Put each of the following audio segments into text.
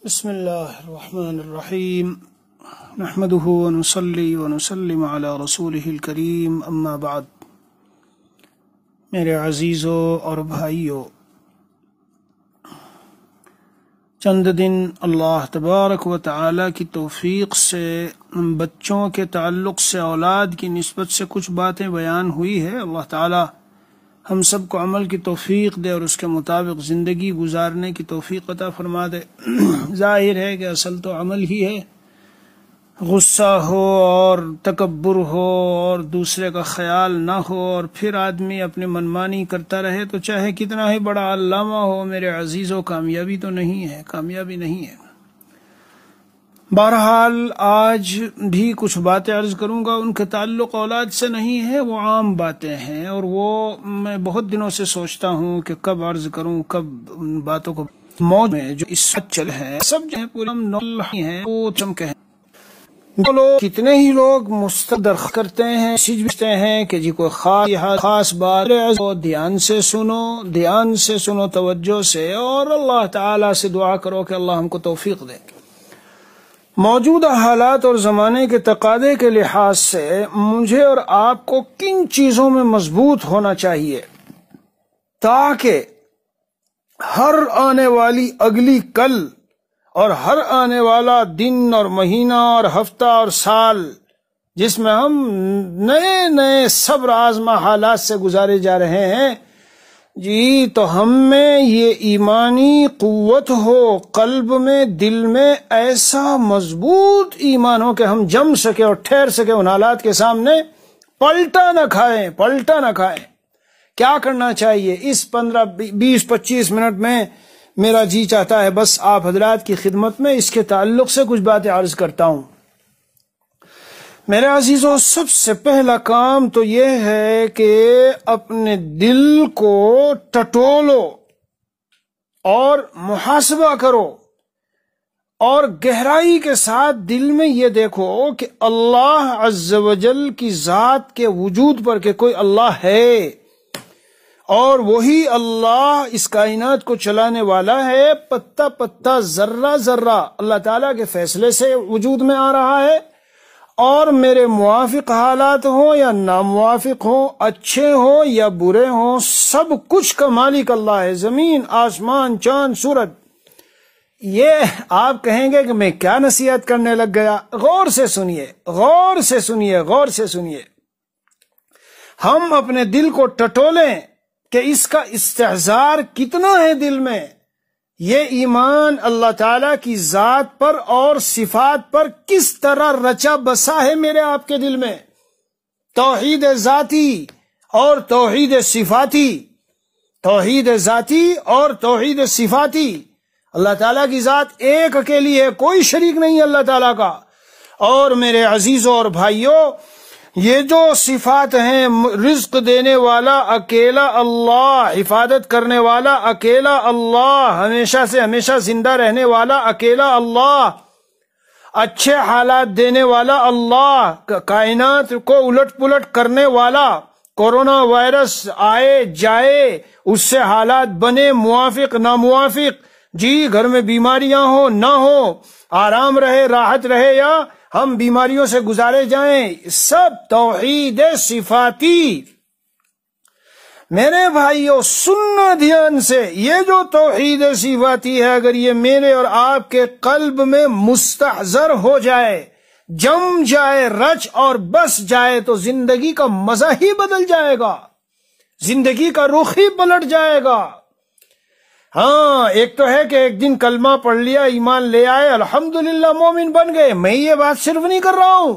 بسم اللہ الرحمن الرحیم نحمده ونصلی ونسلم علی رسولہ الکریم اما بعد۔ میرے عزیزوں اور بھائیوں، چند دن اللہ تبارک و تعالی کی توفیق سے بچوں کے تعلق سے اولاد کی نسبت سے کچھ باتیں بیان ہوئی ہے۔ اللہ تعالی ہم سب کو عمل کی توفیق دے اور اس کے مطابق زندگی گزارنے کی توفیق عطا فرما دے۔ ظاہر ہے کہ اصل تو عمل ہی ہے، غصہ ہو اور تکبر ہو اور دوسرے کا خیال نہ ہو اور پھر آدمی اپنی منمانی کرتا رہے تو چاہے کتنا ہی بڑا علامہ ہو، میرے عزیزوں، کامیابی تو نہیں ہے، کامیابی نہیں ہے۔ بہرحال آج بھی کچھ باتیں عرض کروں گا، ان کے تعلق اولاد سے نہیں ہے، وہ عام باتیں ہیں، اور وہ میں بہت دنوں سے سوچتا ہوں کہ کب عرض کروں، کب ان باتوں کو موج میں جو اس وقت چل ہے سب جو ہے پورے نول ہیں وہ چمکے ہیں۔ لوگ کتنے ہی لوگ مستقدر کرتے ہیں، میسیج بھیجتے ہیں کہ جی کوئی خاص بات دھیان سے سنو توجہ سے، اور اللہ تعالی سے دعا کرو کہ اللہ ہم کو توفیق دے۔ موجودہ حالات اور زمانے کے تقاضے کے لحاظ سے مجھے اور آپ کو کن چیزوں میں مضبوط ہونا چاہیے تاکہ ہر آنے والی اگلی کل اور ہر آنے والا دن اور مہینہ اور ہفتہ اور سال جس میں ہم نئے صبر آزما حالات سے گزارے جا رہے ہیں، جی تو ہم میں یہ ایمانی قوت ہو، قلب میں، دل میں ایسا مضبوط ایمان ہو کہ ہم جم سکے اور ٹھہر سکے ان حالات کے سامنے، پلٹا نہ کھائیں۔ کیا کرنا چاہیے اس 15-20-25 منٹ میں؟ میرا جی چاہتا ہے بس آپ حضرات کی خدمت میں اس کے تعلق سے کچھ باتیں عرض کرتا ہوں۔ میرے عزیزوں، سب سے پہلا کام تو یہ ہے کہ اپنے دل کو ٹٹولو اور محاسبہ کرو، اور گہرائی کے ساتھ دل میں یہ دیکھو کہ اللہ عز و جل کی ذات کے وجود پر کہ کوئی اللہ ہے، اور وہی اللہ اس کائنات کو چلانے والا ہے۔ پتا پتا، ذرہ ذرہ اللہ تعالیٰ کے فیصلے سے وجود میں آ رہا ہے، اور میرے موافق حالات ہوں یا ناموافق ہوں، اچھے ہوں یا برے ہوں، سب کچھ کا مالک اللہ ہے۔ زمین، آسمان، چاند، سورج۔ یہ آپ کہیں گے کہ میں کیا نصیحت کرنے لگ گیا؟ غور سے سنیے۔ ہم اپنے دل کو ٹٹولیں کہ اس کا استحضار کتنا ہے دل میں، یہ ایمان اللہ تعالیٰ کی ذات پر اور صفات پر کس طرح رچا بسا ہے میرے آپ کے دل میں۔ توحید ذاتی اور توحید صفاتی، اللہ تعالیٰ کی ذات ایک اکیلی ہے، کوئی شریک نہیں ہے اللہ تعالیٰ کا۔ اور میرے عزیزوں اور بھائیوں، یہ جو صفات ہیں، رزق دینے والا اکیلا اللہ، حفاظت کرنے والا اکیلا اللہ، ہمیشہ سے ہمیشہ زندہ رہنے والا اکیلا اللہ، اچھے حالات دینے والا اللہ، کائنات کو الٹ پلٹ کرنے والا، کورونا وائرس آئے جائے اس سے حالات بنے، موافق ناموافق، جی گھر میں بیماریاں ہو نہ ہو، آرام رہے، راحت رہے، یا ہم بیماریوں سے گزارے جائیں، سب توحید صفاتی۔ میرے بھائیوں، سننا دھیان سے، یہ جو توحید صفاتی ہے، اگر یہ میرے اور آپ کے قلب میں مستحضر ہو جائے، جم جائے، رچ اور بس جائے، تو زندگی کا مزہ ہی بدل جائے گا، زندگی کا رخ ہی پلٹ جائے گا۔ ہاں، ایک تو ہے کہ ایک دن کلمہ پڑھ لیا، ایمان لے آئے، الحمدللہ مومن بن گئے، میں یہ بات صرف نہیں کر رہا ہوں۔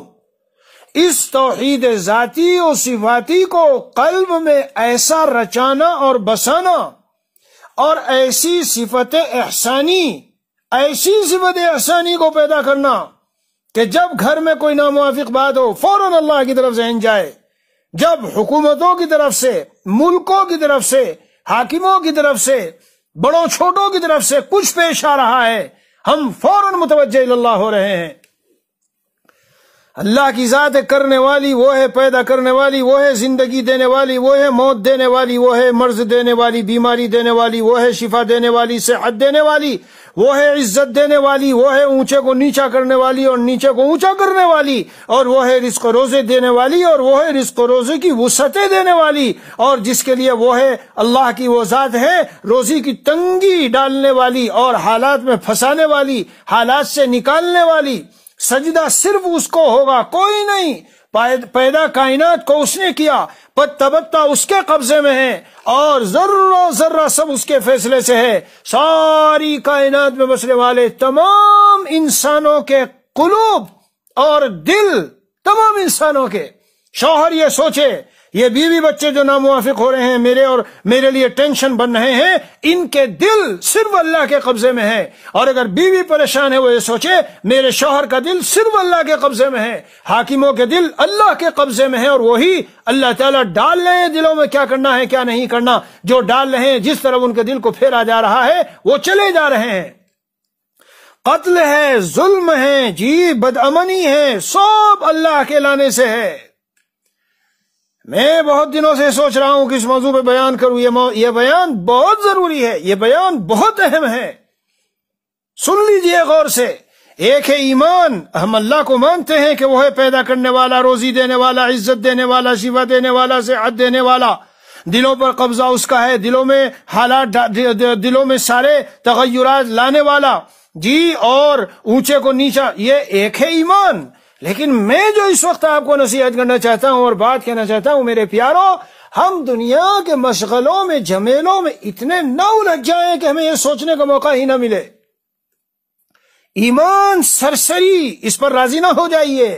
اس توحید ذاتی اور صفاتی کو قلب میں ایسا رچانا اور بسانا، اور ایسی صفت احسانی کو پیدا کرنا کہ جب گھر میں کوئی ناموافق بات ہو فوراً اللہ کی طرف ذہن جائے، جب حکومتوں کی طرف سے، ملکوں کی طرف سے، حاکموں کی طرف سے، بڑوں چھوٹوں کی طرف سے کچھ پیش آ رہا ہے، ہم فوراً متوجہ اللہ ہو رہے ہیں۔ اللہ کی ذات ہے کرنے والی، وہ ہے پیدا کرنے والی، وہ ہے زندگی دینے والی، وہ ہے موت دینے والی، وہ ہے مرض دینے والی، بیماری دینے والی، وہ ہے شفا دینے والی، صحت دینے والی، وہ ہے عزت دینے والی، وہ ہے اونچے کو نیچا کرنے والی اور نیچے کو اونچا کرنے والی، اور وہ ہے رزق و روزے دینے والی، اور وہ ہے رزق و روزے کی وسعتیں دینے والی، اور جس کے لیے وہ ہے اللہ کی وہ ذات ہے روزی کی تنگی ڈالنے والی اور حالات میں پھنسانے والی، حالات سے نکالنے والی۔ سجدہ صرف اس کو ہوگا، کوئی نہیں۔ پیدا کائنات کو اس نے کیا، پتا اس کے قبضے میں ہے، اور ذرہ ذرہ سب اس کے فیصلے سے ہے۔ ساری کائنات میں بسنے والے تمام انسانوں کے قلوب اور دل، تمام انسانوں کے، شوہر یہ سوچے یہ بیوی بچے جو ناموافق ہو رہے ہیں میرے اور میرے لیے ٹینشن بن رہے ہیں، ان کے دل صرف اللہ کے قبضے میں ہے۔ اور اگر بیوی پریشان ہے وہ یہ سوچے میرے شوہر کا دل صرف اللہ کے قبضے میں ہے۔ حاکموں کے دل اللہ کے قبضے میں ہے، اور وہی اللہ تعالیٰ ڈال رہے ہیں دلوں میں کیا کرنا ہے کیا نہیں کرنا۔ جو ڈال رہے ہیں، جس طرف ان کے دل کو پھیرا جا رہا ہے وہ چلے جا رہے ہیں۔ قتل ہے، ظلم ہے، جی بدامنی ہے، سب اللہ کے لانے سے ہے۔ میں بہت دنوں سے سوچ رہا ہوں کہ اس موضوع پہ بیان کروں، یہ بیان بہت ضروری ہے، یہ بیان بہت اہم ہے۔ سن لیجئے غور سے۔ ایک ہے ایمان، ہم اللہ کو مانتے ہیں کہ وہ ہے پیدا کرنے والا، روزی دینے والا، عزت دینے والا، شفا دینے والا، صحت دینے والا، دلوں پر قبضہ اس کا ہے، دلوں میں حالات، دلوں میں سارے تغیرات لانے والا، جی، اور اونچے کو نیچا، یہ ایک ہے ایمان۔ لیکن میں جو اس وقت آپ کو نصیحت کرنا چاہتا ہوں اور بات کہنا چاہتا ہوں میرے پیارو، ہم دنیا کے مشغلوں میں، جھمیلوں میں اتنے نہ الجھ جائیں کہ ہمیں یہ سوچنے کا موقع ہی نہ ملے۔ ایمان سرسری، اس پر راضی نہ ہو جائیے،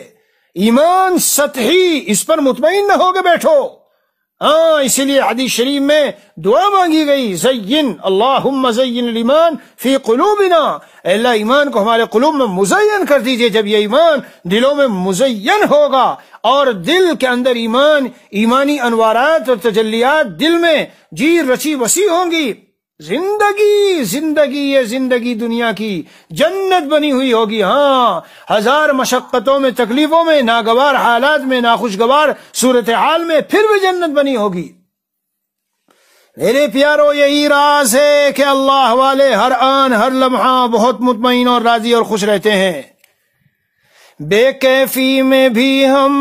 ایمان سطحی، اس پر مطمئن نہ ہو کے بیٹھو۔ ہاں، اسی لیے حدیث شریف میں دعا مانگی گئی، زین اللہم زین الایمان فی قلوبنا، اے اللہ ایمان کو ہمارے قلوب میں مزین کر دیجئے۔ جب یہ ایمان دلوں میں مزین ہوگا اور دل کے اندر ایمانی انوارات اور تجلیات دل میں جی رچی وسیع ہوں گی، زندگی یہ زندگی دنیا کی جنت بنی ہوئی ہوگی۔ ہاں، ہزار مشقتوں میں، تکلیفوں میں، ناگوار حالات میں، ناخوشگوار صورتحال میں، پھر بھی جنت بنی ہوگی۔ میرے پیارو، یہی راز ہے کہ اللہ والے ہر آن ہر لمحہ بہت مطمئن اور راضی اور خوش رہتے ہیں۔ بے کیفی میں بھی ہم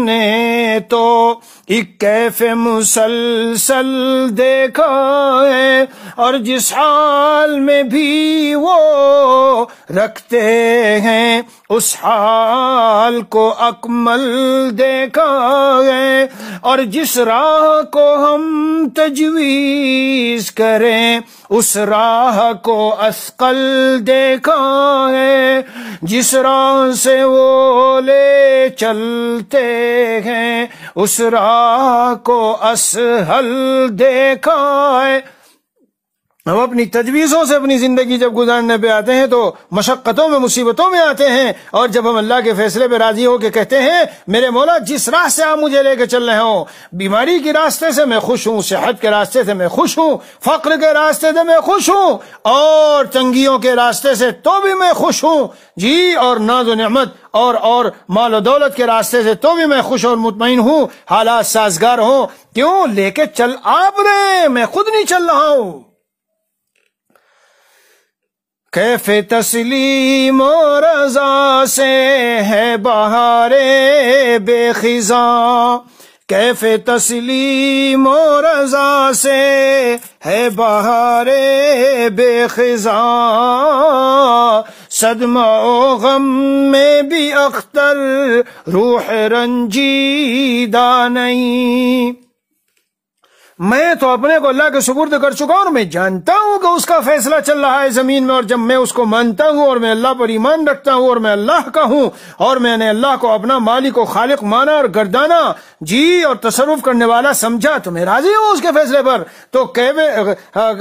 نے تو ایک کیف مسلسل دیکھا ہے، اور جس حال میں بھی وہ رکھتے ہیں اس حال کو اکمل دیکھا ہے، اور جس راہ کو ہم تجویز کریں اس راہ کو اثقل دیکھا ہے، جس راہ سے وہ لے چلتے ہیں اس راہ کو اسہل دیکھا ہے۔ ہم اپنی تجویزوں سے اپنی زندگی جب گزارنے پہ آتے ہیں تو مشقتوں میں، مصیبتوں میں آتے ہیں، اور جب ہم اللہ کے فیصلے پہ راضی ہو کے کہتے ہیں میرے مولا جس راہ سے آپ مجھے لے کے چل رہے ہوں، بیماری کے راستے سے میں خوش ہوں، صحت کے راستے سے میں خوش ہوں، فقر کے راستے سے میں خوش ہوں، اور تنگیوں کے راستے سے تو بھی میں خوش ہوں، جی، اور ناز و نعمت اور مال و دولت کے راستے سے تو بھی میں خوش اور مطمئن ہوں، حالات سازگار ہوں۔ کیوں؟ لے کے چل آپ رہے، میں خود نہیں چل رہا ہوں۔ کیف تسلیم و رضا سے ہے بہار بے خزاں، کیف تسلیم و رضا سے ہے بہار بے خزاں، صدمہ و غم میں بھی اختر روح رنجیدہ نہیں۔ میں تو اپنے کو اللہ کے سپرد کر چکا ہوں، اور میں جانتا ہوں کہ اس کا فیصلہ چل رہا ہے زمین میں، اور جب میں اس کو مانتا ہوں اور میں اللہ پر ایمان رکھتا ہوں اور میں اللہ کا ہوں اور میں نے اللہ کو اپنا مالک و خالق مانا اور گردانا، جی، اور تصرف کرنے والا سمجھا، تو میں راضی ہوں اس کے فیصلے پر۔ تو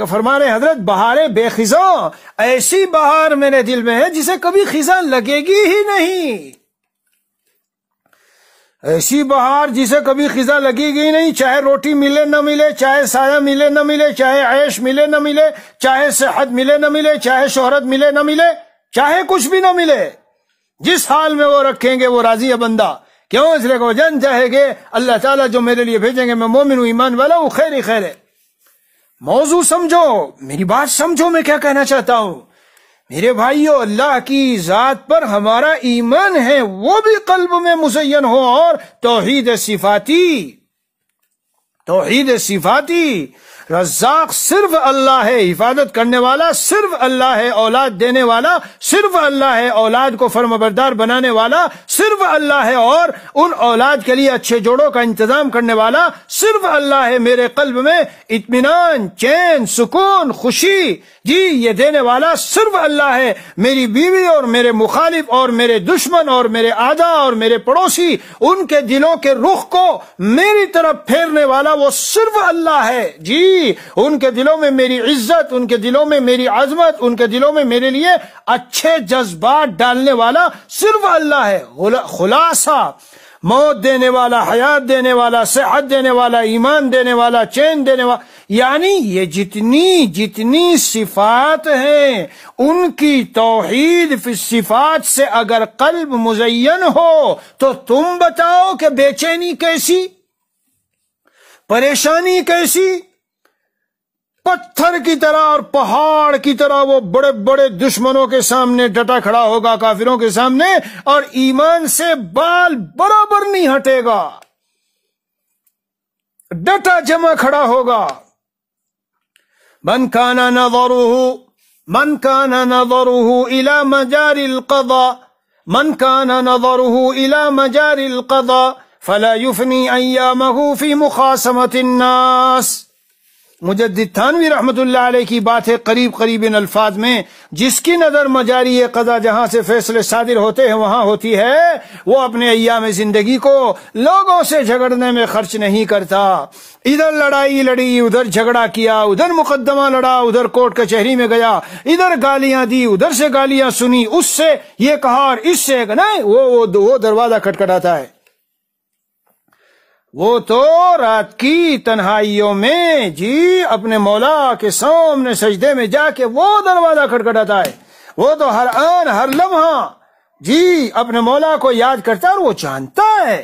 فرما رہے حضرت بہار بے خزاں، ایسی بہار میرے دل میں ہے جسے کبھی خزاں لگے گی ہی نہیں، ایسی بہار جسے کبھی خزاں لگے گی نہیں، چاہے روٹی ملے نہ ملے، چاہے سایہ ملے نہ ملے، چاہے عیش ملے نہ ملے، چاہے صحت ملے نہ ملے، چاہے شہرت ملے نہ ملے، چاہے کچھ بھی نہ ملے، جس حال میں وہ رکھیں گے وہ راضی ہے بندہ. کیوں؟ اس لیے کہ وہ جان چاہے گے اللہ تعالیٰ جو میرے لیے بھیجیں گے میں مومن ہوں، ایمان والا ہوں، خیر ہی خیر ہے. موضوع سمجھو، میری بات سمجھو میں کیا کہنا چاہتا ہوں. میرے بھائیو، اللہ کی ذات پر ہمارا ایمان ہے وہ بھی قلب میں مزین ہو، اور توحید صفاتی رزاق صرف اللہ ہے، حفاظت کرنے والا صرف اللہ ہے، اولاد دینے والا صرف اللہ ہے، اولاد کو فرمانبردار بنانے والا صرف اللہ ہے، اور ان اولاد کے لیے اچھے جوڑوں کا انتظام کرنے والا صرف اللہ ہے. میرے قلب میں اطمینان، چین، سکون، خوشی جی یہ دینے والا صرف اللہ ہے. میری بیوی اور میرے مخالف اور میرے دشمن اور میرے اعداء اور میرے پڑوسی، ان کے دلوں کے رخ کو میری طرف پھیرنے والا وہ صرف اللہ ہے. جی ان کے دلوں میں میری عزت، ان کے دلوں میں میری عظمت، ان کے دلوں میں میرے لیے اچھے جذبات ڈالنے والا صرف اللہ ہے. خلاصہ، موت دینے والا، حیات دینے والا، صحت دینے والا، ایمان دینے والا، چین دینے والا، یعنی یہ جتنی صفات ہیں ان کی توحید فی صفات سے اگر قلب مزین ہو تو تم بتاؤ کہ بے چینی کیسی، پریشانی کیسی. پتھر کی طرح اور پہاڑ کی طرح وہ بڑے بڑے دشمنوں کے سامنے ڈٹا کھڑا ہوگا، کافروں کے سامنے، اور ایمان سے بال برابر نہیں ہٹے گا، ڈٹا جمع کھڑا ہوگا. من كان نظره إلى مجاري القضاء فلا يفني أيامه في مخاصمة الناس. مجدد تھانوی رحمت اللہ علیہ کی بات ہے قریب ان الفاظ میں، جس کی نظر مجاری قضا جہاں سے فیصلے صادر ہوتے ہیں وہاں ہوتی ہے، وہ اپنے ایام زندگی کو لوگوں سے جھگڑنے میں خرچ نہیں کرتا. ادھر لڑائی لڑی، ادھر جھگڑا کیا، ادھر مقدمہ لڑا، ادھر کورٹ کچہری میں گیا، ادھر گالیاں دی، ادھر سے گالیاں سنی، اس سے یہ کہا اور اس سے نہیں، وہ دروازہ کھٹکھٹاتا ہے. وہ تو رات کی تنہائیوں میں جی اپنے مولا کے سامنے سجدے میں جا کے وہ دروازہ کھٹکھٹاتا ہے. وہ تو ہر آن ہر لمحہ جی اپنے مولا کو یاد کرتا ہے، اور وہ جانتا ہے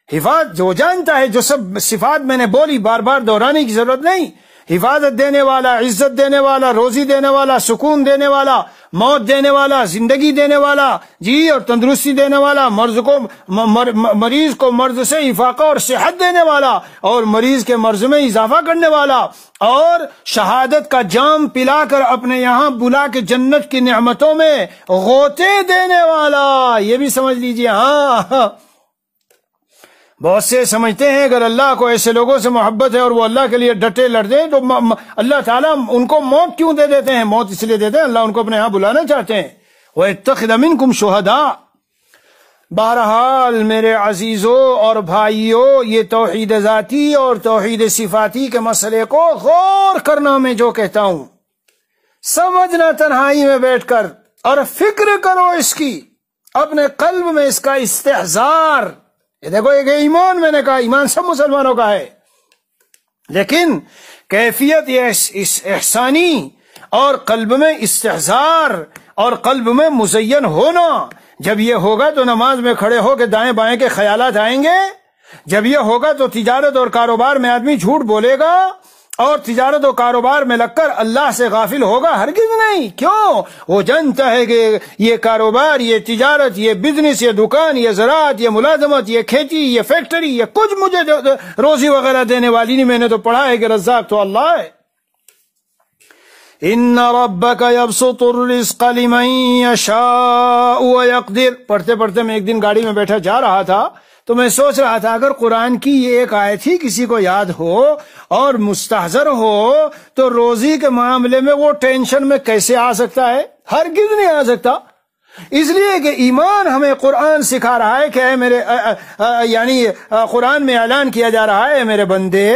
حفاظت، جو جانتا ہے جو سب صفات میں نے بولی، بار بار دہرانے کی ضرورت نہیں. حفاظت دینے والا، عزت دینے والا، روزی دینے والا، سکون دینے والا، موت دینے والا، زندگی دینے والا جی، اور تندرستی دینے والا، مریض کو مرض سے افاقہ اور صحت دینے والا، اور مریض کے مرض میں اضافہ کرنے والا، اور شہادت کا جام پلا کر اپنے یہاں بلا کے جنت کی نعمتوں میں غوطے دینے والا. یہ بھی سمجھ لیجئے. ہاں، بہت سے سمجھتے ہیں اگر اللہ کو ایسے لوگوں سے محبت ہے اور وہ اللہ کے لیے ڈٹے لڑتے ہیں تو اللہ تعالیٰ ان کو موت کیوں دے دیتے ہیں. موت اس لیے دیتے ہیں اللہ ان کو اپنے ہاں بلانا چاہتے ہیں. وَيَتَّخِذَ مِنْكُمْ شُهَدَاءَ. بہرحال میرے عزیزوں اور بھائیوں، یہ توحید ذاتی اور توحید صفاتی کے مسئلے کو غور کرنا میں جو کہتا ہوں، سمجھنا تنہائی میں بیٹھ کر، اور فکر کرو اس کی، اپنے قلب میں اس کا استحضار. یہ دیکھو، ایک ایمان، میں نے کہا ایمان سب مسلمانوں کا ہے، لیکن کیفیت یہ احسانی اور قلب میں استحضار اور قلب میں مزین ہونا. جب یہ ہوگا تو نماز میں کھڑے ہو کے دائیں بائیں کے خیالات آئیں گے. جب یہ ہوگا تو تجارت اور کاروبار میں آدمی جھوٹ بولے گا، اور تجارت و کاروبار میں لگ کر اللہ سے غافل ہوگا؟ ہرگز نہیں. کیوں؟ وہ جانتا ہے کہ یہ کاروبار، یہ تجارت، یہ بزنس، یہ دکان، یہ زراعت، یہ ملازمت، یہ کھیتی، یہ فیکٹری، یہ کچھ مجھے روزی وغیرہ دینے والی نہیں. میں نے تو پڑھا ہے کہ رزاق تو اللہ ہے. ان ربک یبسط الرزق لمن یشاء ویقدر. پڑھتے پڑھتے میں ایک دن گاڑی میں بیٹھا جا رہا تھا تو میں سوچ رہا تھا اگر قرآن کی یہ ایک آیت ہی کسی کو یاد ہو اور مستحضر ہو تو روزی کے معاملے میں وہ ٹینشن میں کیسے آ سکتا ہے؟ ہرگز نہیں آ سکتا. اس لیے کہ ایمان ہمیں قرآن سکھا رہا ہے کہ اے میرے یعنی قرآن میں اعلان کیا جا رہا ہے، میرے بندے،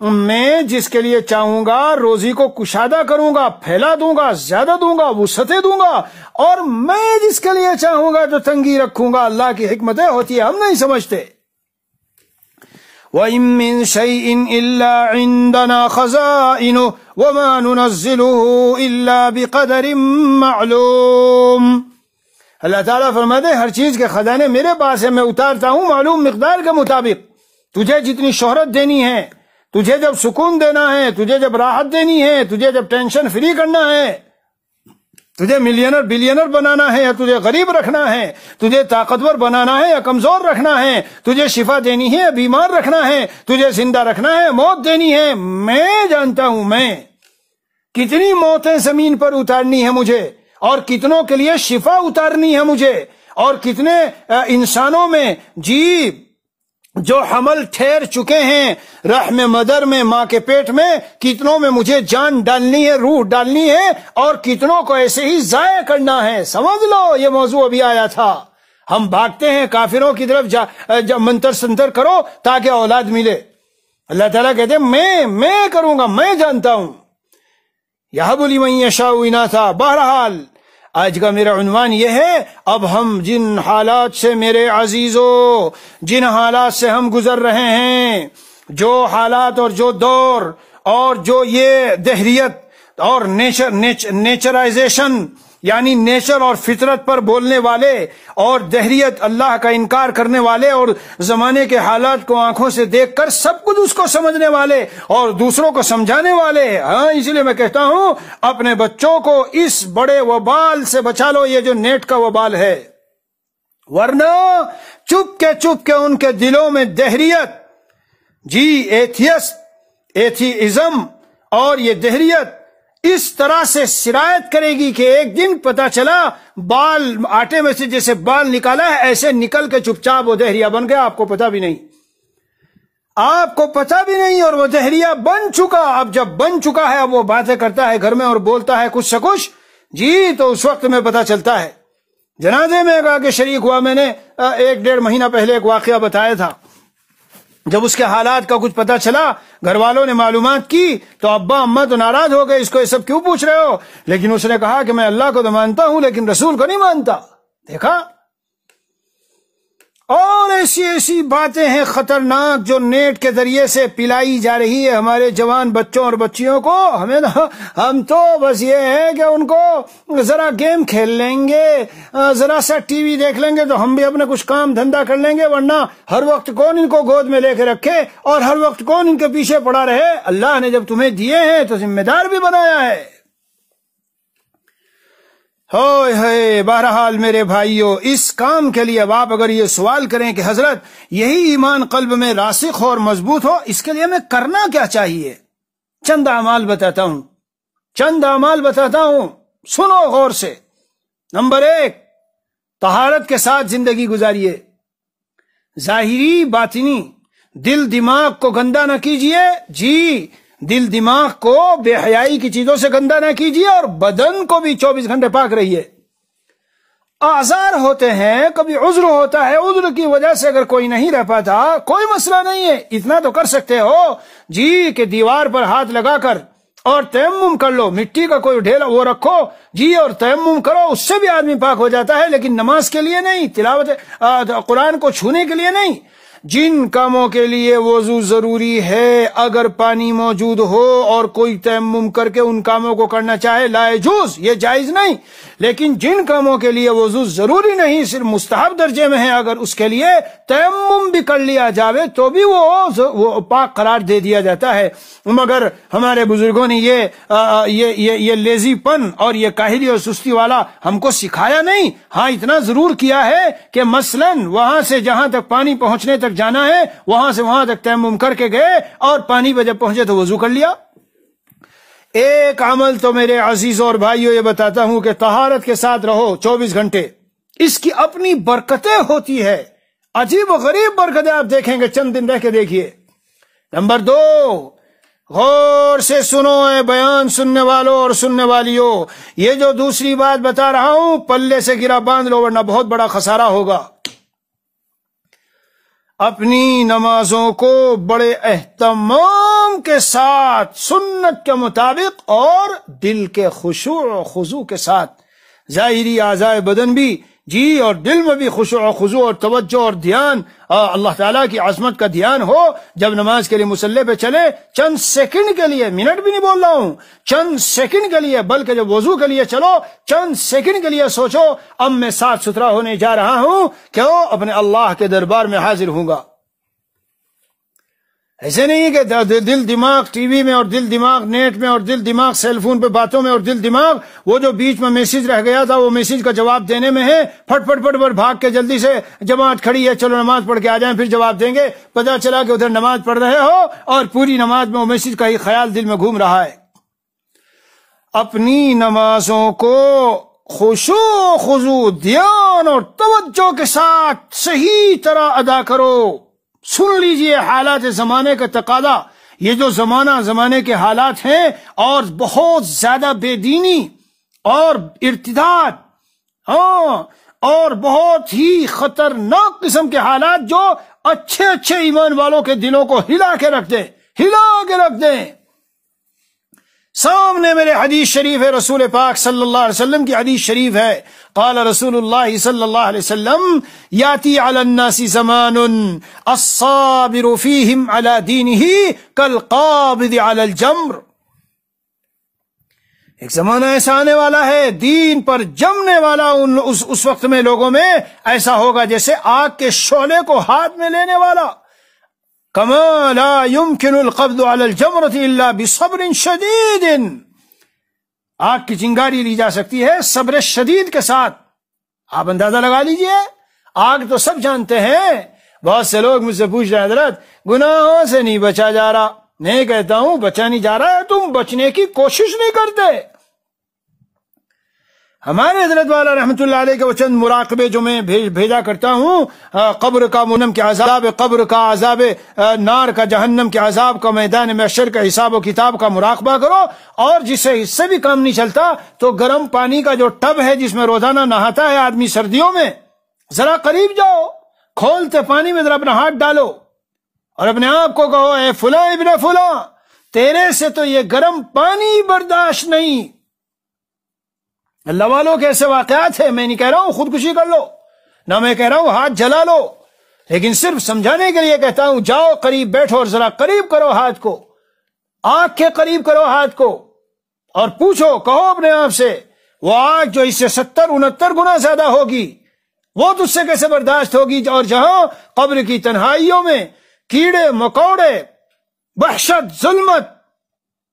میں جس کے لیے چاہوں گا روزی کو کشادہ کروں گا، پھیلا دوں گا، زیادہ دوں گا، وسعتیں دوں گا، اور میں جس کے لیے چاہوں گا تو تنگی رکھوں گا. اللہ کی حکمتیں ہوتی ہے، ہم نہیں سمجھتے. وَإِن مِّن شَيْءٍ إِلَّا عِندَنَا خَزَائِنُهُ وَمَا نُنَزِّلُهُ إِلَّا بِقَدَرٍ مَّعْلُومٍ. اللہ تعالیٰ فرماتے ہیں ہر چیز کے خزانے میرے پاس ہے، میں اتارتا ہوں معلوم مقدار کے مطابق۔ تجھے جتنی شہرت دینی ہے، تجھے جب سکون دینا ہے، تجھے جب راحت دینی ہے، تجھے جب ٹینشن فری کرنا ہے، تجھے ملینر بلینر بنانا ہے یا تجھے غریب رکھنا ہے، تجھے طاقتور بنانا ہے یا کمزور رکھنا ہے، تجھے شفا دینی ہے یا بیمار رکھنا ہے، تجھے زندہ رکھنا ہے موت دینی ہے، میں جانتا ہوں میں کتنی موتیں زمین پر اتارنی ہے مجھے، اور کتنوں کے لیے شفا اتارنی ہے مجھے، اور کتنے انسانوں میں جی جو حمل ٹھہر چکے ہیں رحم مدر میں، ماں کے پیٹ میں، کتنوں میں مجھے جان ڈالنی ہے، روح ڈالنی ہے، اور کتنوں کو ایسے ہی ضائع کرنا ہے۔ سمجھ لو یہ موضوع ابھی آیا تھا۔ ہم بھاگتے ہیں کافروں کی طرف، منتر سنتر کرو تاکہ اولاد ملے۔ اللہ تعالیٰ کہتے ہیں میں کروں گا، میں جانتا ہوں۔ یہب لمن یشاء اناثا۔ بہرحال آج کا میرا عنوان یہ ہے، اب ہم جن حالات سے میرے عزیزو، جن حالات سے ہم گزر رہے ہیں، جو حالات اور جو دور اور جو یہ دہریت اور نیچرائزیشن یعنی نیچر اور فطرت پر بولنے والے، اور دہریت اللہ کا انکار کرنے والے، اور زمانے کے حالات کو آنکھوں سے دیکھ کر سب کچھ اس کو سمجھنے والے اور دوسروں کو سمجھانے والے، اس لیے میں کہتا ہوں اپنے بچوں کو اس بڑے وبال سے بچا لو، یہ جو نیٹ کا وبال ہے، ورنہ چپ کے ان کے دلوں میں دہریت، جی ایتھیزم اور یہ دہریت اس طرح سے سرایت کرے گی کہ ایک دن پتا چلا بال آٹے میں سے جیسے بال نکالا ہے ایسے نکل کے چپ چاپ وہ دہریا بن گیا، آپ کو پتا بھی نہیں، اور وہ دہریا بن چکا۔ اب جب بن چکا ہے، اب وہ باتیں کرتا ہے گھر میں اور بولتا ہے کچھ سے کچھ، جی تو اس وقت میں پتا چلتا ہے۔ جنازے میں کہا کہ شریک ہوا، میں نے 1-1.5 مہینہ پہلے ایک واقعہ بتایا تھا، جب اس کے حالات کا کچھ پتا چلا، گھر والوں نے معلومات کی تو ابا اماں تو ناراض ہو گئے، اس کو یہ سب کیوں پوچھ رہے ہو؟ لیکن اس نے کہا کہ میں اللہ کو تو مانتا ہوں لیکن رسول کو نہیں مانتا۔ دیکھا، اور ایسی باتیں ہیں خطرناک جو نیٹ کے ذریعے سے پلائی جا رہی ہے ہمارے جوان بچوں اور بچیوں کو۔ ہم تو بس یہ ہے کہ ان کو ذرا گیم کھیل لیں گے، ذرا سا ٹی وی دیکھ لیں گے تو ہم بھی اپنا کچھ کام دھندا کر لیں گے، ورنہ ہر وقت کون ان کو گود میں لے کے رکھے اور ہر وقت کون ان کے پیچھے پڑا رہے؟ اللہ نے جب تمہیں دیے ہیں تو ذمہ دار بھی بنایا ہے۔ بہرحال میرے بھائیوں، اس کام کے لیے اب آپ اگر یہ سوال کریں کہ حضرت یہی ایمان قلب میں راسخ ہو اور مضبوط ہو، اس کے لیے ہمیں کرنا کیا چاہیے؟ چند اعمال بتاتا ہوں، سنو غور سے۔ نمبر 1، طہارت کے ساتھ زندگی گزاریے، ظاہری باطنی، دل دماغ کو گندا نہ کیجیے، جی دل دماغ کو بے حیائی کی چیزوں سے گندا نہ کیجیے، اور بدن کو بھی 24 گھنٹے پاک رہیے۔ آزار ہوتے ہیں، کبھی عذر ہوتا ہے، عذر کی وجہ سے اگر کوئی نہیں رہ پاتا کوئی مسئلہ نہیں ہے، اتنا تو کر سکتے ہو جی کہ دیوار پر ہاتھ لگا کر اور تیمم کر لو، مٹی کا کوئی ڈھیلا وہ رکھو جی اور تیمم کرو، اس سے بھی آدمی پاک ہو جاتا ہے، لیکن نماز کے لیے نہیں، تلاوت قرآن کو چھونے کے لیے نہیں۔ جن کاموں کے لیے وضو ضروری ہے، اگر پانی موجود ہو اور کوئی تیمم کر کے ان کاموں کو کرنا چاہے لا یجوز، یہ جائز نہیں۔ لیکن جن کاموں کے لیے وضو ضروری نہیں، صرف مستحب درجے میں ہے، اگر اس کے لیے تیمم بھی کر لیا جاوے تو بھی وہ پاک قرار دے دیا جاتا ہے۔ مگر ہمارے بزرگوں نے یہ لیزی پن اور یہ کاہلی اور سستی والا ہم کو سکھایا نہیں۔ ہاں اتنا ضرور کیا ہے کہ مثلاً وہاں سے جہاں تک پانی پہنچنے تک جانا ہے، وہاں سے وہاں تک تیمم کر کے گئے اور پانی پہ جب پہنچے تو وضو کر لیا۔ ایک عمل تو میرے عزیزوں اور بھائیوں یہ بتاتا ہوں کہ طہارت کے ساتھ رہو 24 گھنٹے، اس کی اپنی برکتیں ہوتی ہے، عجیب و غریب برکتیں آپ دیکھیں گے، چند دن رہ کے دیکھیے۔ نمبر 2، غور سے سنو اے بیان سننے والوں اور سننے والیوں، یہ جو دوسری بات بتا رہا ہوں پلے سے گرا باندھ لو ورنہ بہت بڑا خسارہ ہوگا۔ اپنی نمازوں کو بڑے اہتمام کے ساتھ سنت کے مطابق اور دل کے خشوع و خضوع کے ساتھ، ظاہری اعضاء بدن بھی جی، اور دل میں بھی خشوع و خضوع اور توجہ اور دھیان، اللہ تعالیٰ کی عظمت کا دھیان ہو. جب نماز کے لیے مصلی پہ چلے، چند سیکنڈ کے لیے، منٹ بھی نہیں بول رہا ہوں، چند سیکنڈ کے لیے، بلکہ جب وضو کے لیے چلو، چند سیکنڈ کے لیے سوچو اب میں صاف ستھرا ہونے جا رہا ہوں، کیوں؟ اپنے اللہ کے دربار میں حاضر ہوں گا. ایسے نہیں کہ دل دماغ ٹی وی میں، اور دل دماغ نیٹ میں، اور دل دماغ سیل فون پہ باتوں میں، اور دل دماغ وہ جو بیچ میں میسج رہ گیا تھا وہ میسج کا جواب دینے میں ہے. پھٹ پھٹ پھٹ پھٹ بھاگ کے جلدی سے جماعت کھڑی ہے، چلو نماز پڑھ کے آ جائیں پھر جواب دیں گے. پتہ چلا کہ ادھر نماز پڑھ رہے ہو اور پوری نماز میں وہ میسج کا ہی خیال دل میں گھوم رہا ہے. اپنی نمازوں کو خشوع خضوع، دھیان اور توجہ کے ساتھ صحیح طرح ادا کرو. سن لیجئے حالات زمانے کا تقاضا، یہ جو زمانے کے حالات ہیں، اور بہت زیادہ بے دینی اور ارتداد، اور بہت ہی خطرناک قسم کے حالات جو اچھے ایمان والوں کے دلوں کو ہلا کے رکھ دیں. سامنے میرے حدیث شریف ہے، رسول پاک صلی اللہ علیہ وسلم کی حدیث شریف ہے. قال رسول اللہ صلی اللہ علیہ وسلم یاتی علی الناس زمان الصابر فیہم علی دینہ کالقابض علی الجمر. ایک زمانہ ایسا آنے والا ہے، دین پر جمنے والا اس وقت میں لوگوں میں ایسا ہوگا جیسے آگ کے شعلے کو ہاتھ میں لینے والا. کما لا يمكن القبض على الجمرة الا بصبر شدید. آگ کی چنگاری لی جا سکتی ہے صبر شدید کے ساتھ. آپ اندازہ لگا لیجئے، آگ تو سب جانتے ہیں. بہت سے لوگ مجھ سے پوچھ رہے ہیں حضرت گناہوں سے نہیں بچا جا رہا. نہیں کہتا ہوں بچا نہیں جا رہا ہے، تم بچنے کی کوشش نہیں کرتے. ہمارے حضرت والا رحمت اللہ علیہ کے وہ چند مراقبے جو میں بھیجا کرتا ہوں، قبر کا منم کے عذاب، قبر کا عذاب نار کا، جہنم کے عذاب کا، میدان محشر کا حساب و کتاب کا مراقبہ کرو. اور جسے اس سے بھی کام نہیں چلتا تو گرم پانی کا جو ٹب ہے جس میں روزانہ نہاتا ہے آدمی سردیوں میں، ذرا قریب جاؤ، کھولتے پانی میں ذرا اپنا ہاتھ ڈالو اور اپنے آپ کو کہو اے فلاں ابن فلاں، تیرے سے تو یہ گرم پانی برداشت نہیں. اللہ والوں کے ایسے واقعات ہیں. میں نہیں کہہ رہا ہوں خودکشی کر لو، نہ میں کہہ رہا ہوں ہاتھ جلا لو، لیکن صرف سمجھانے کے لیے کہتا ہوں جاؤ قریب بیٹھو اور ذرا قریب کرو ہاتھ کو، آگ کے قریب کرو ہاتھ کو، اور پوچھو، کہو اپنے آپ سے وہ آگ جو اس سے 70-69 گنا زیادہ ہوگی وہ تجھ سے کیسے برداشت ہوگی. اور جہاں قبر کی تنہائیوں میں کیڑے مکوڑے، وحشت، ظلمت.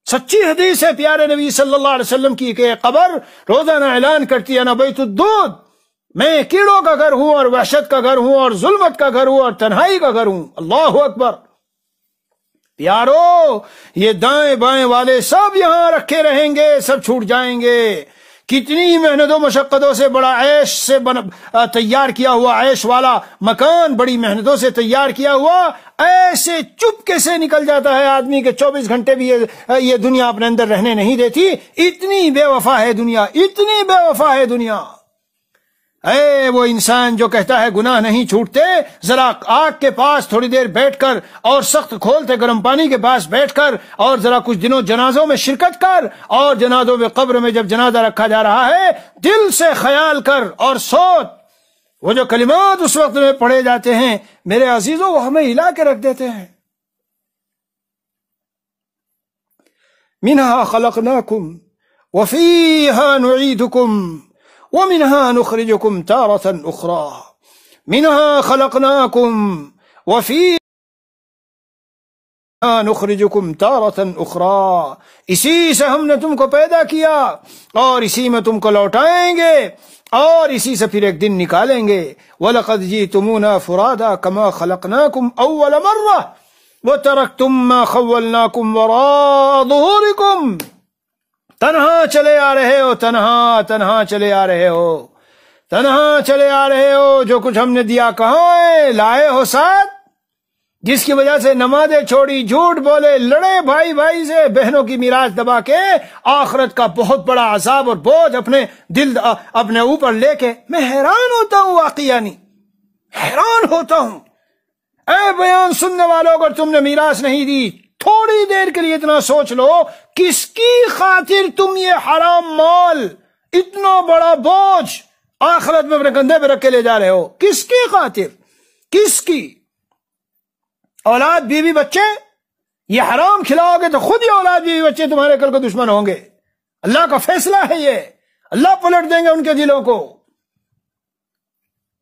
سچی حدیث ہے پیارے نبی صلی اللہ علیہ وسلم کی کہ قبر روزانہ اعلان کرتی ہے نا بیت الدود، میں کیڑوں کا گھر ہوں اور وحشت کا گھر ہوں اور ظلمت کا گھر ہوں اور تنہائی کا گھر ہوں. اللہ اکبر. پیارو یہ دائیں بائیں والے سب یہاں رکھے رہیں گے، سب چھوٹ جائیں گے. کتنی محنتوں مشقتوں سے بڑا عیش سے تیار کیا ہوا عیش والا مکان، بڑی محنتوں سے تیار کیا ہوا، ایسے چپکے سے نکل جاتا ہے آدمی کے 24 گھنٹے بھی یہ دنیا اپنے اندر رہنے نہیں دیتی. اتنی بے وفا ہے دنیا، اتنی بے وفا ہے دنیا. اے وہ انسان جو کہتا ہے گناہ نہیں چھوٹتے، ذرا آگ کے پاس تھوڑی دیر بیٹھ کر اور سخت کھولتے گرم پانی کے پاس بیٹھ کر اور ذرا کچھ دنوں جنازوں میں شرکت کر، اور جنازوں میں قبر میں جب جنازہ رکھا جا رہا ہے دل سے خیال کر اور سوچ. وہ جو کلمات اس وقت میں پڑھے جاتے ہیں میرے عزیزوں، وہ ہمیں ہلا کے رکھ دیتے ہیں. منها خلقناکم وفیہا نعیدکم ومنها نخرجكم تارة أخرى. منها خلقناكم وفيها نخرجكم تارة أخرى. اسی سے ہم نے تم کو پیدا کیا اور اسی میں تم کو لوٹائیں گے اور اسی سے پھر ایک دن نکالیں گے. وَلَقَدْ جِئْتُمُونَا فُرَادَا كَمَا خَلَقْنَاكُمْ أَوَّلَ مَرَّةٍ وَتَرَكْتُمْ مَا خَوَّلْنَاكُمْ وَرَاءَ ظُهُورِكُمْ. تنہا چلے آ رہے ہو، تنہا چلے آ رہے ہو، تنہا چلے آ رہے ہو. جو کچھ ہم نے دیا کہاں ہے؟ لائے ہو ساتھ، جس کی وجہ سے نمازیں چھوڑی، جھوٹ بولے، لڑے بھائی بھائی سے، بہنوں کی میراث دبا کے آخرت کا بہت بڑا عذاب اور بوجھ اپنے اوپر لے کے. میں حیران ہوتا ہوں، واقعی یعنی حیران ہوتا ہوں. اے بیان سننے والوں، اگر تم نے میراث نہیں دی تھوڑی دیر کے لیے اتنا سوچ لو، کس کی خاطر تم یہ حرام مال، اتنا بڑا بوجھ آخرت میں اپنے کندھے پہ رکھ کے لے جا رہے ہو. کس کی خاطر؟ کس کی؟ اولاد بیوی بچے؟ یہ حرام کھلاؤ گے تو خود ہی اولاد بیوی بچے تمہارے کل کو دشمن ہوں گے. اللہ کا فیصلہ ہے یہ. اللہ پلٹ دیں گے ان کے دلوں کو.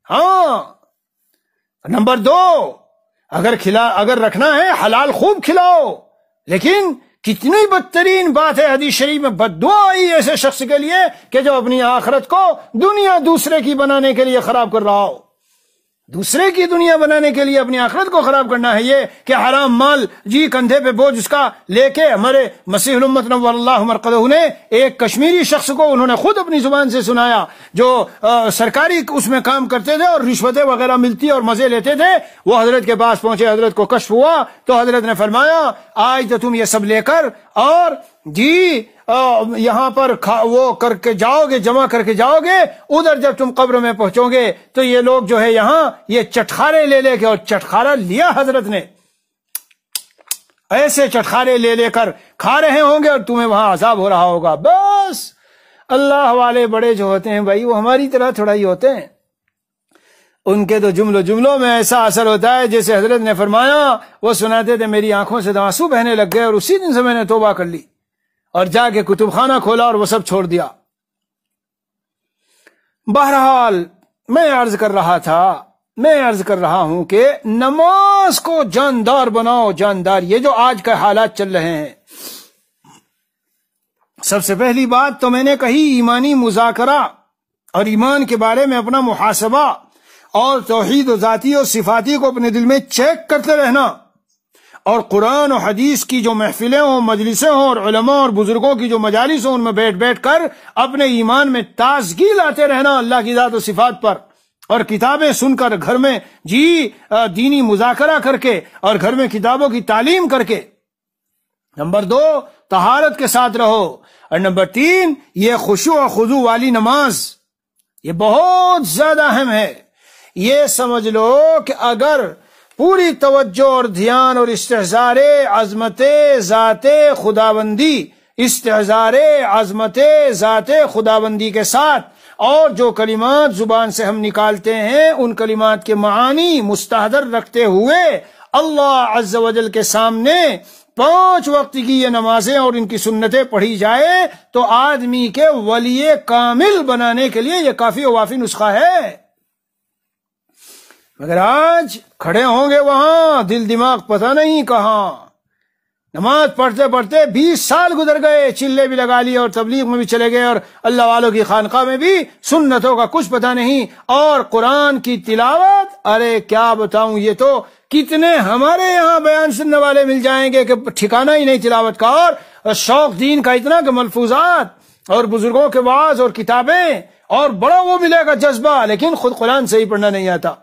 ہاں. نمبر 2، اگر رکھنا ہے حلال خوب کھلاؤ. لیکن کتنی بدترین بات ہے، حدیث شریف میں بد دعا آئی ایسے شخص کے لیے کہ جو اپنی آخرت کو دنیا دوسرے کی بنانے کے لیے خراب کر رہا ہو. دوسرے کی دنیا بنانے کے لیے اپنی آخرت کو خراب کرنا ہے. یہ کہ حرام مال جی کندھے پہ بوجھ اس کا لے کے. ہمارے مسیح الامت نور اللہ مرقدہ نے ایک کشمیری شخص کو انہوں نے خود اپنی زبان سے سنایا، جو سرکاری اس میں کام کرتے تھے اور رشوتیں وغیرہ ملتی اور مزے لیتے تھے. وہ حضرت کے پاس پہنچے، حضرت کو کشف ہوا تو حضرت نے فرمایا آج تو تم یہ سب لے کر اور جی یہاں پر وہ کر کے جاؤ گے، جمع کر کے جاؤ گے. ادھر جب تم قبر میں پہنچو گے تو یہ لوگ جو ہے یہاں یہ چٹخارے لے کے، اور چٹخارا لیا حضرت نے، ایسے چٹخارے لے کر کھا رہے ہوں گے اور تمہیں وہاں عذاب ہو رہا ہوگا. بس اللہ والے بڑے جو ہوتے ہیں بھائی وہ ہماری طرح تھوڑا ہی ہوتے ہیں. ان کے تو جملوں میں ایسا اثر ہوتا ہے جیسے حضرت نے فرمایا، وہ سناتے تھے میری آنکھوں سے آنسو بہنے لگ گئے اور اسی دن سے میں نے توبہ کر لی اور جا کے کتب خانہ کھولا اور وہ سب چھوڑ دیا. بہرحال میں عرض کر رہا ہوں کہ نماز کو جاندار بناؤ. جاندار یہ جو آج کا حالات چل رہے ہیں، سب سے پہلی بات تو میں نے کہی ایمانی مذاکرہ اور ایمان کے بارے میں اپنا محاسبہ اور توحید و ذاتی اور صفاتی کو اپنے دل میں چیک کرتے رہنا، اور قرآن و حدیث کی جو محفلیں ہوں، مجلسیں ہوں، اور علماء اور بزرگوں کی جو مجالس ہوں ان میں بیٹھ کر اپنے ایمان میں تازگی لاتے رہنا اللہ کی ذات و صفات پر، اور کتابیں سن کر گھر میں دینی مذاکرہ کر کے اور گھر میں کتابوں کی تعلیم کر کے. نمبر 2، طہارت کے ساتھ رہو. اور نمبر 3، یہ خشوع و خضوع والی نماز یہ بہت زیادہ اہم ہے. یہ سمجھ لو کہ اگر پوری توجہ اور دھیان اور استحضار عظمت ذات خداوندی کے ساتھ اور جو کلمات زبان سے ہم نکالتے ہیں ان کلمات کے معانی مستحضر رکھتے ہوئے اللہ عز و جل کے سامنے 5 وقت کی یہ نمازیں اور ان کی سنتیں پڑھی جائے تو آدمی کے ولی کامل بنانے کے لیے یہ کافی و وافی نسخہ ہے. مگر آج کھڑے ہوں گے وہاں دل دماغ پتہ نہیں کہاں. نماز پڑھتے 20 سال گزر گئے، چلے بھی لگا لیے اور تبلیغ میں بھی چلے گئے اور اللہ والوں کی خانقاہ میں بھی سنتوں کا کچھ پتہ نہیں. اور قرآن کی تلاوت، ارے کیا بتاؤں، یہ تو کتنے ہمارے یہاں بیان سننے والے مل جائیں گے کہ ٹھکانہ ہی نہیں تلاوت کا. اور شوق دین کا اتنا کہ ملفوظات اور بزرگوں کے وعظ اور کتابیں اور بڑا وہ ملے گا جذبہ، لیکن خود قرآن سے ہی پڑھنا نہیں آتا.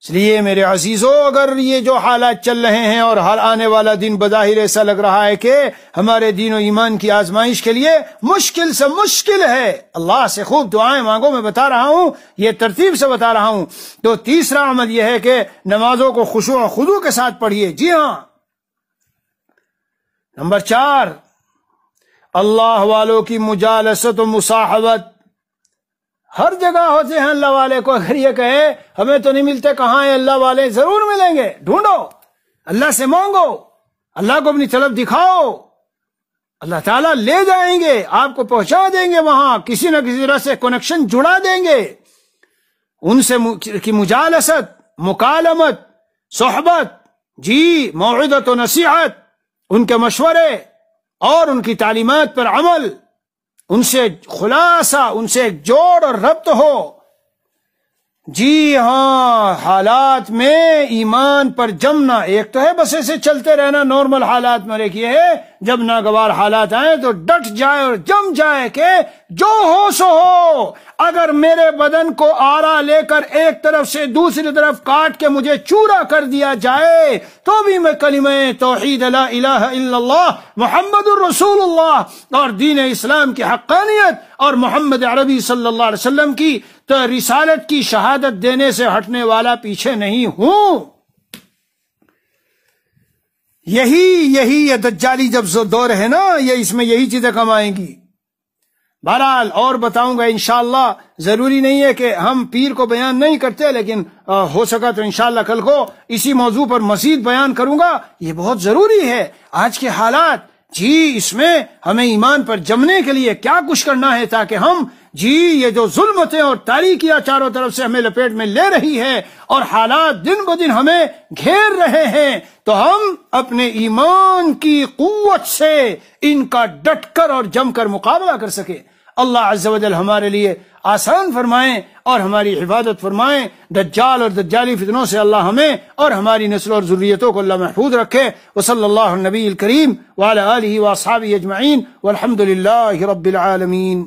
اس لیے میرے عزیزو، اگر یہ جو حالات چل رہے ہیں اور ہر آنے والا دن بظاہر ایسا لگ رہا ہے کہ ہمارے دین و ایمان کی آزمائش کے لیے مشکل سے مشکل ہے، اللہ سے خوب دعائیں مانگو. میں بتا رہا ہوں، یہ ترتیب سے بتا رہا ہوں. تو تیسرا عمل یہ ہے کہ نمازوں کو خشوع و خضوع کے ساتھ پڑھیے. جی ہاں. نمبر 4، اللہ والوں کی مجالست و مصاحبت. ہر جگہ ہوتے ہیں اللہ والے کو. اگر یہ کہے ہمیں تو نہیں ملتے، کہاں ہیں اللہ والے؟ ضرور ملیں گے. ڈھونڈو، اللہ سے مانگو، اللہ کو اپنی طلب دکھاؤ، اللہ تعالیٰ لے جائیں گے، آپ کو پہنچا دیں گے وہاں، کسی نہ کسی طرح سے کنیکشن جڑا دیں گے. ان سے کی مجالست، مکالمت، صحبت، جی موعظت و نصیحت، ان کے مشورے اور ان کی تعلیمات پر عمل، ان سے خلاصہ، ان سے ایک جوڑ اور ربط ہو. جی ہاں، حالات میں ایمان پر جمنا. ایک تو ہے بس ایسے چلتے رہنا نارمل حالات میں، ایک یہ ہے جب ناگوار حالات آئیں تو ڈٹ جائے اور جم جائے کہ جو ہو سو ہو. اگر میرے بدن کو آرا لے کر ایک طرف سے دوسری طرف کاٹ کے مجھے چورا کر دیا جائے تو بھی میں کلمہ توحید لا الہ الا اللہ محمد الرسول اللہ اور دین اسلام کی حقانیت اور محمد عربی صلی اللہ علیہ وسلم کی تو رسالت کی شہادت دینے سے ہٹنے والا پیچھے نہیں ہوں. یہی یہ دجالی جب دور ہے نا، یہ اس میں یہی چیزیں کم آئیں گی. بہرحال اور بتاؤں گا انشاءاللہ. ضروری نہیں ہے کہ ہم پیر کو بیان نہیں کرتے، لیکن ہو سکا تو انشاءاللہ کل کو اسی موضوع پر مزید بیان کروں گا. یہ بہت ضروری ہے. آج کے حالات اس میں ہمیں ایمان پر جمنے کے لیے کیا کچھ کرنا ہے، تاکہ ہم یہ جو ظلمتیں اور تاریکیاں چاروں طرف سے ہمیں لپیٹ میں لے رہی ہے اور حالات دن بدن ہمیں گھیر رہے ہیں، تو ہم اپنے ایمان کی قوت سے ان کا ڈٹ کر اور جم کر مقابلہ کر سکے. اللہ عز و جل ہمارے لیے آسان فرمائیں اور ہماری حفاظت فرمائیں. دجال اور دجالی فتنوں سے اللہ ہمیں اور ہماری نسل اور ذریتوں کو اللہ محفوظ رکھے. وصلی اللہ النبی الکریم وعلی آلہ واصحابہ اجمعین والحمد للہ رب العالمین.